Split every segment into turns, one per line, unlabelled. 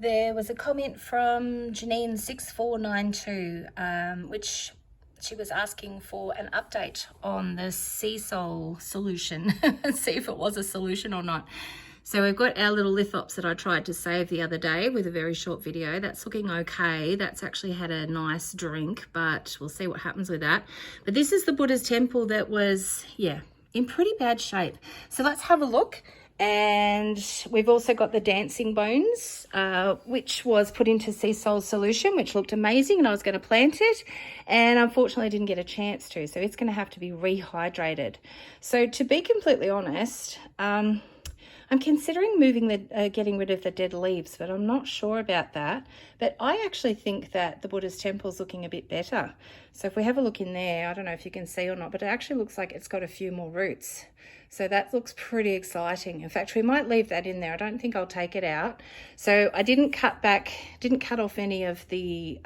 There was a comment from Janine6492, which she was asking for an update on the Seasol solution, see if it was a solution or not. So we've got our little lithops that I tried to save the other day with a very short video. That's looking okay. That's actually had a nice drink, but we'll see what happens with that. But this is the Buddha's temple that was, yeah, in pretty bad shape. So let's have a look. And we've also got the dancing bones, which was put into Seasol solution, which looked amazing, and I was going to plant it, and unfortunately I didn't get a chance to, so it's going to have to be rehydrated. So to be completely honest, I'm considering moving getting rid of the dead leaves, but I'm not sure about that. But I actually think that the Buddha's temple is looking a bit better. So if we have a look in there, I don't know if you can see or not, but it actually looks like it's got a few more roots. So that looks pretty exciting. In fact, we might leave that in there. I don't think I'll take it out. So I didn't cut off any of the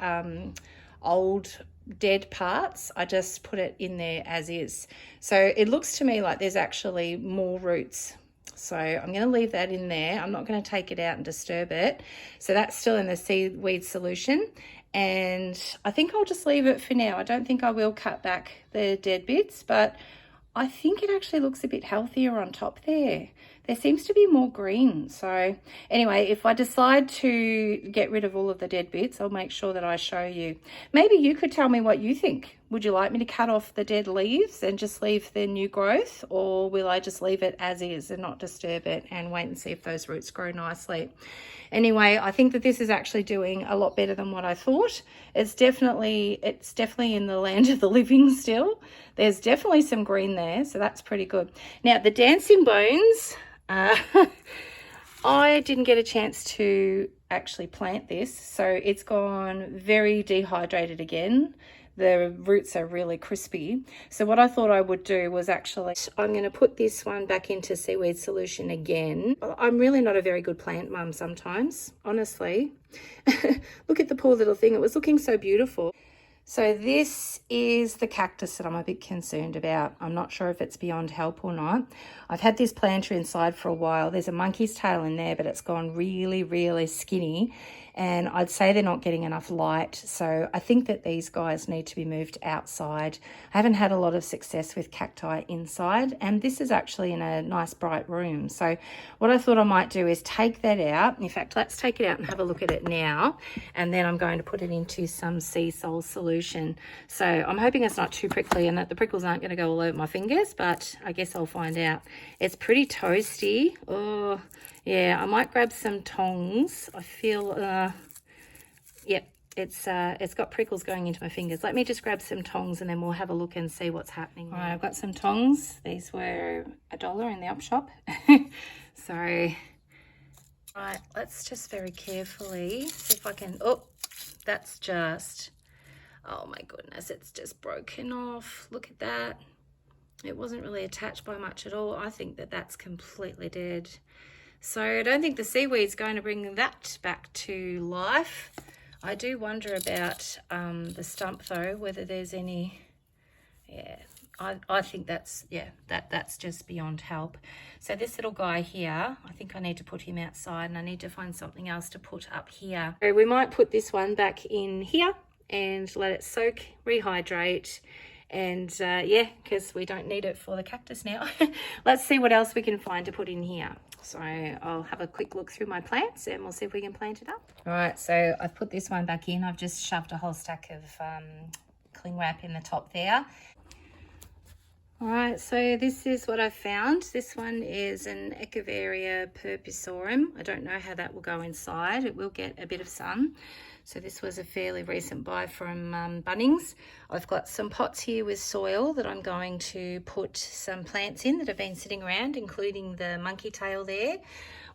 old dead parts. I just put it in there as is. So it looks to me like there's actually more roots. So I'm going to leave that in there. I'm not going to take it out and disturb it. So that's still in the seaweed solution. And I think I'll just leave it for now. I don't think I will cut back the dead bits, but I think it actually looks a bit healthier on top there. There seems to be more green. So anyway, if I decide to get rid of all of the dead bits, I'll make sure that I show you. Maybe you could tell me what you think. Would you like me to cut off the dead leaves and just leave the new growth, or will I just leave it as is and not disturb it and wait and see if those roots grow nicely? Anyway, I think that this is actually doing a lot better than what I thought. It's definitely in the land of the living still. There's definitely some green there, so that's pretty good. Now, the dancing bones, I didn't get a chance to actually plant this, so it's gone very dehydrated again. The roots are really crispy. So what I thought I would do was actually, I'm going to put this one back into seaweed solution again. I'm really not a very good plant mum sometimes, honestly. Look at the poor little thing. It was looking so beautiful. So this is the cactus that I'm a bit concerned about. I'm not sure if it's beyond help or not. I've had this planter inside for a while. There's a monkey's tail in there, but it's gone really, really skinny. And I'd say they're not getting enough light. So I think that these guys need to be moved outside. I haven't had a lot of success with cacti inside. And this is actually in a nice bright room. So what I thought I might do is take that out. In fact, let's take it out and have a look at it now. And then I'm going to put it into some Seasol solution. So I'm hoping it's not too prickly and that the prickles aren't going to go all over my fingers, but I guess I'll find out. It's pretty toasty. Oh, yeah, I might grab some tongs. I feel, yep, it's got prickles going into my fingers. Let me just grab some tongs and then we'll have a look and see what's happening. All right, I've got some tongs. These were $1 in the op shop. So, right, let's just very carefully see if I can, oh, that's just, oh my goodness, it's just broken off. Look at that. It wasn't really attached by much at all. I think that that's completely dead. So I don't think the seaweed's going to bring that back to life. I do wonder about the stump though, whether there's any, yeah, I think that's, yeah, that's just beyond help. So this little guy here, I think I need to put him outside and I need to find something else to put up here. So we might put this one back in here and let it soak, rehydrate, and yeah, because we don't need it for the cactus now. Let's see what else we can find to put in here. So I'll have a quick look through my plants and we'll see if we can plant it up. All right, so I've put this one back in. I've just shoved a whole stack of cling wrap in the top there. All right, so this is what I've found. This one is an Echeveria purpusorum. I don't know how that will go inside. It will get a bit of sun. So this was a fairly recent buy from Bunnings. I've got some pots here with soil that I'm going to put some plants in that have been sitting around, including the monkey tail there.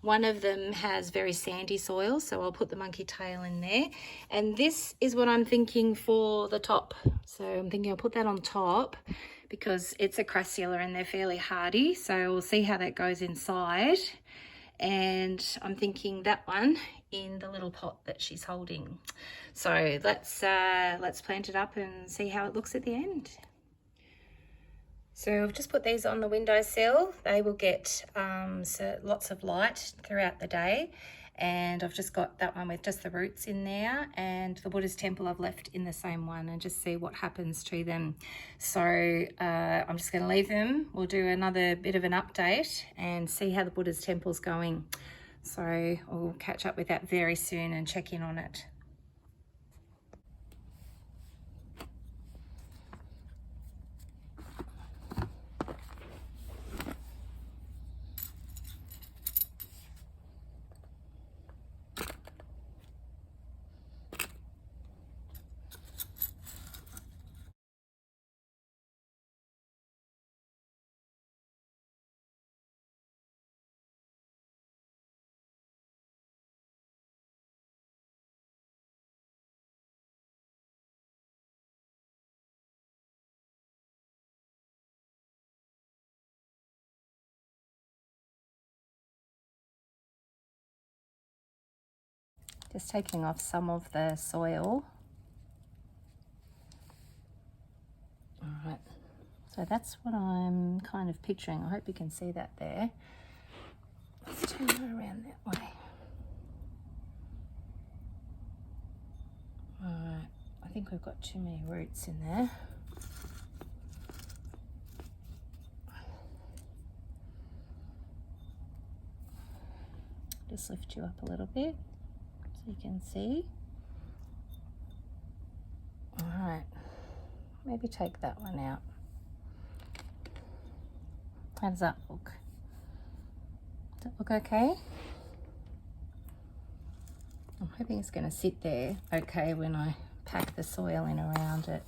One of them has very sandy soil, so I'll put the monkey tail in there. And this is what I'm thinking for the top. So I'm thinking I'll put that on top because it's a Crassula and they're fairly hardy. So we'll see how that goes inside. And I'm thinking that one in the little pot that she's holding. So let's plant it up and see how it looks at the end. So I've just put these on the windowsill. They will get lots of light throughout the day. and I've just got that one with just the roots in there, and the Buddha's temple I've left in the same one, and just see what happens to them. So I'm just going to leave them. We'll do another bit of an update and see how the Buddha's temple's going. So we'll catch up with that very soon and check in on it. Just taking off some of the soil. All right, so that's what I'm kind of picturing. I hope you can see that there. Let's turn it around that way. All right, I think we've got too many roots in there. Just lift you up a little bit so you can see. All right, maybe take that one out. How does that look? Does that look okay? I'm hoping it's going to sit there okay when I pack the soil in around it.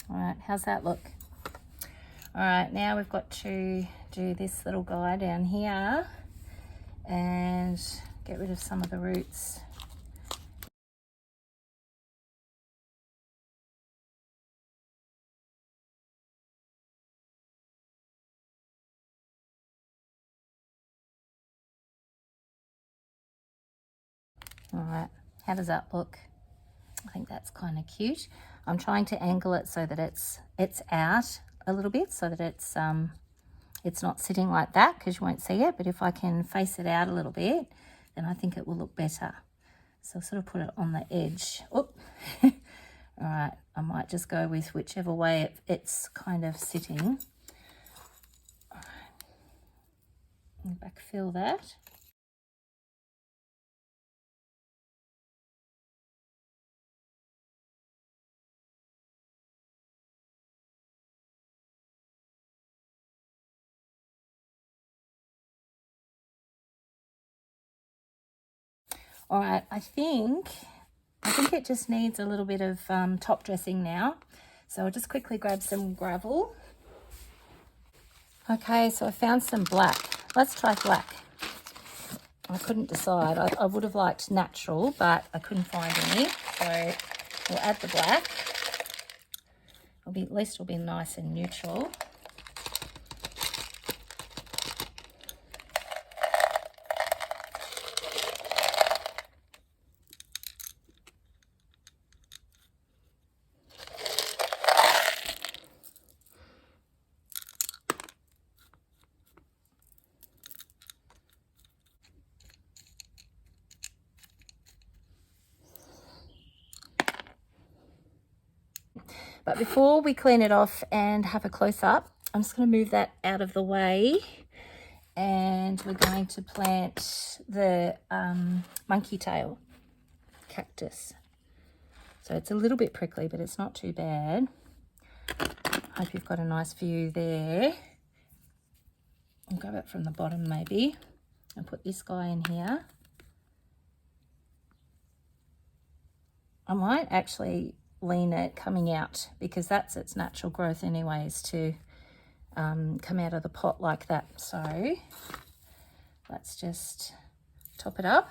All right, how's that look? All right, now we've got to do this little guy down here and get rid of some of the roots. All right, how does that look? I think that's kind of cute. I'm trying to angle it so that it's out a little bit, so that it's not sitting like that, because you won't see it. But if I can face it out a little bit, then I think it will look better. So I'll sort of put it on the edge. Oop. All right, I might just go with whichever way it's kind of sitting. All right. Backfill that. All right, I think it just needs a little bit of top dressing now. So I'll just quickly grab some gravel. Okay, so I found some black. Let's try black. I couldn't decide. I would have liked natural, but I couldn't find any. So we'll add the black. At least it'll be nice and neutral. But before we clean it off and have a close-up, I'm just going to move that out of the way, and we're going to plant the monkey tail cactus. So it's a little bit prickly, but it's not too bad. Hope you've got a nice view there. I'll go back from the bottom maybe and put this guy in here. I might actually lean it coming out, because that's its natural growth anyways, to come out of the pot like that. So let's just top it up.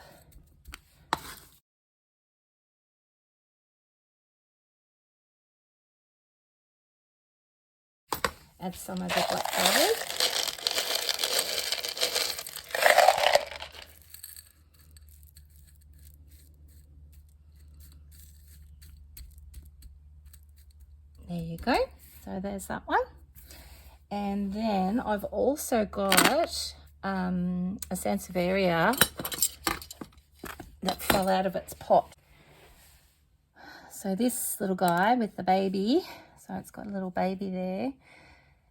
add some of the black powder. There you go. So there's that one. And then I've also got a Sansevieria that fell out of its pot. So this little guy with the baby, so it's got a little baby there,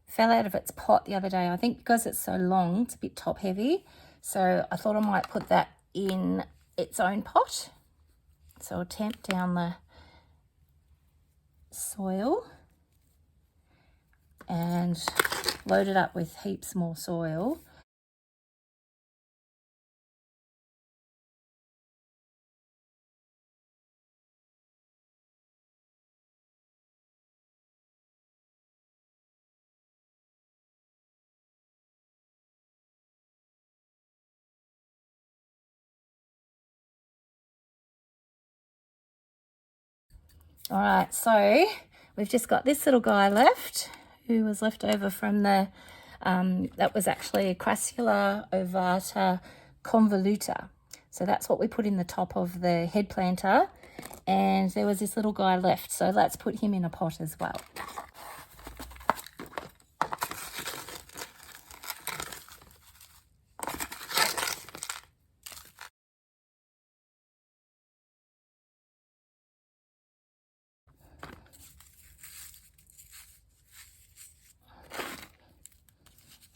fell out of its pot the other day. I think because it's so long, it's a bit top heavy. So I thought I might put that in its own pot. So I'll tamp down the soil and load it up with heaps more soil. All right, so we've just got this little guy left, who was left over from the, that was actually a Crassula ovata convoluta. So that's what we put in the top of the head planter, and there was this little guy left. So let's put him in a pot as well.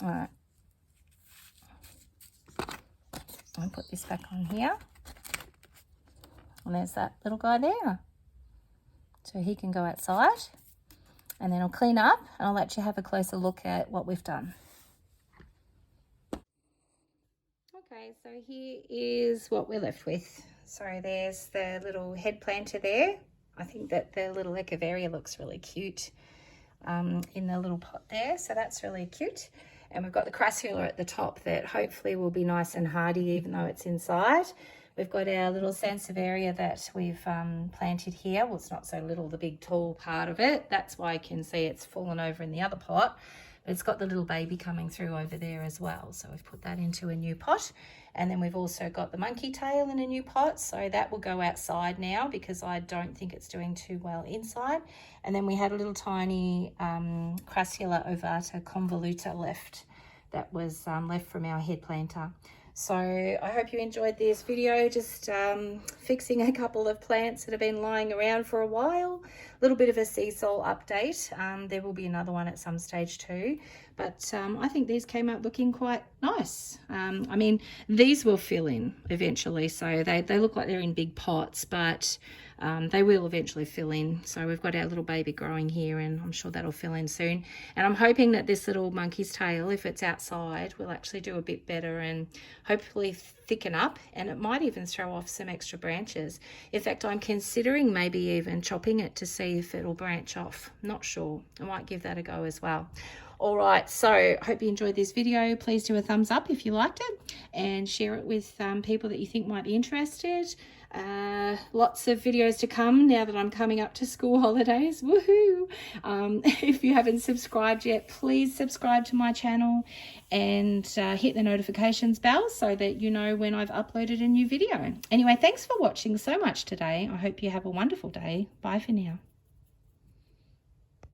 All right, I'll put this back on here. And there's that little guy there. So he can go outside. And then I'll clean up and I'll let you have a closer look at what we've done. Okay, so here is what we're left with. So there's the little head planter there. I think that the little Echeveria looks really cute in the little pot there. So that's really cute. And we've got the Crassula at the top that hopefully will be nice and hardy even though it's inside. We've got our little Sansevieria that we've planted here. Well, it's not so little, the big tall part of it. That's why I can see it's fallen over in the other pot. It's got the little baby coming through over there as well. So we've put that into a new pot. And then we've also got the monkey tail in a new pot. So that will go outside now because I don't think it's doing too well inside. And then we had a little tiny Crassula ovata convoluta left that was left from our head planter. So I hope you enjoyed this video, just fixing a couple of plants that have been lying around for a while. A little bit of a Seasol update. There will be another one at some stage too. But I think these came out looking quite nice. I mean, these will fill in eventually. So they look like they're in big pots, but they will eventually fill in. So we've got our little baby growing here and I'm sure that'll fill in soon. And I'm hoping that this little monkey's tail, if it's outside, will actually do a bit better and hopefully thicken up, and it might even throw off some extra branches. In fact, I'm considering maybe even chopping it to see if it'll branch off. Not sure. I might give that a go as well. All right, so hope you enjoyed this video. Please do a thumbs up if you liked it and share it with people that you think might be interested. Lots of videos to come now that I'm coming up to school holidays. Woohoo! If you haven't subscribed yet, please subscribe to my channel and hit the notifications bell so that you know when I've uploaded a new video. Anyway, thanks for watching so much today. I hope you have a wonderful day. Bye for now.